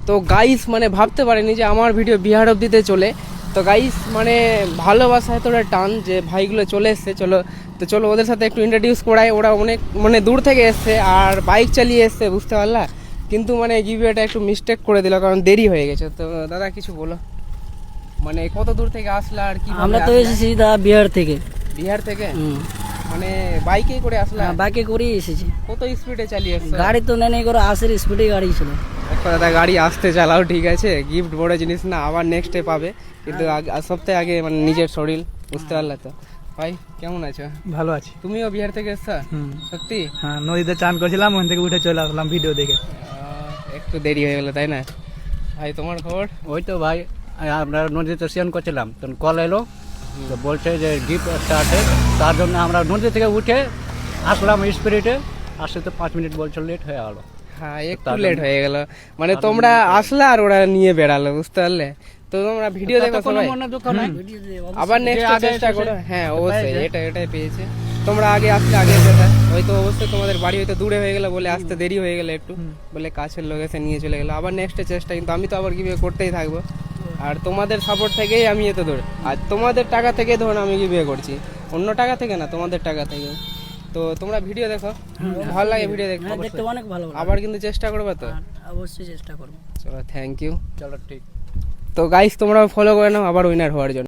তো গাইস মানে ভাবতে পারিনি যে আমার ভিডিও বিহার অবধিতে চলে। তো গাইস মানে ভালোবাসায় তোরা টান যে ভাইগুলো চলে এসছে, চলো ওদের সাথে একটু ইন্ট্রোডিউস করাই। ওরা অনেক মানে দূর থেকে এসছে আর বাইক চালিয়ে এসছে, বুঝতে পারলা। কিন্তু মানে গিভওয়েটা একটু মিস্টেক করে দিল, কারণ দেরি হয়ে গেছে। তো দাদা কিছু বলো, মানে কত দূর থেকে আসলা আর কি? আমরা তো এসেছি দা বিহার থেকে। বিহার থেকে? মানে বাইকে করে আসলা? বাইকে করেই এসেছি। কত স্পিডে চালিয়ে এসছো? গাড়ি তো নেই করে 80 স্পিডে গাড়ি ছিল। একটা দাদা গাড়ি আসতে চালাও, ঠিক আছে, গিফট বড় জিনিস না, আবার নেক্সটে পাবে, কিন্তু সপ্তাহে আগে মানে নিজের শরীর, বুঝতে পারলে তো। ভাই কেমন আছো? ভালো আছি। তুমিও বিহার থেকে এসছো? সত্যি? হ্যাঁ, নদীতে চান করছিলাম, ওখান থেকে উঠে চলে আসলাম ভিডিও দেখে। একটু দেরি হয়ে গেল তাই না? ভাই তোমার খবর? ওই তো ভাই, আমরা নদীতে স্নান করছিলাম, তখন কল এলো, তো বলছে যে গিফট একটা আছে, তার জন্য আমরা নদী থেকে উঠে আসলাম স্পিরিটে। আসতে তো 5 মিনিট বলছিল, লেট হয়ে গেলো। হ্যাঁ একটু লেট হয়ে গেল, মানে তোমরা আসলে আর ওরা নিয়ে বেড়ালো, বুঝতে পারলে তো। তোমরা ভিডিও দেখো সবাই, আবার নেক্সট চেষ্টা করো। হ্যাঁ অবশ্যই, এটাই পেয়েছে। তোমরা আগে আসলে আগে যেটা হয়তো, অবশ্যই তোমাদের বাড়ি হয়তো দূরে হয়ে গেলো বলে আসতে দেরি হয়ে গেলো একটু, বলে কাছের লোক এসে নিয়ে চলে গেলো। আবার নেক্সট চেষ্টা, কিন্তু আমি তো আবার গিভওয়ে করতেই থাকবো। আর তোমাদের সাপোর্ট থেকেই আমি এত দূর, আর তোমাদের টাকা থেকে ধরুন আমি গিভওয়ে করছি, অন্য টাকা থেকে না, তোমাদের টাকা থেকে। তো তোমরা ভিডিও দেখো, ভালো লাগে ভিডিও দেখতে, দেখতে অনেক ভালো লাগে। আবার কিন্তু চেষ্টা করবে তো? অবশ্যই চেষ্টা করবো। চলো থ্যাংক ইউ। চলো ঠিক। তো গাইস তোমরা ফলো করে নাও আবার উইনার হওয়ার জন্য।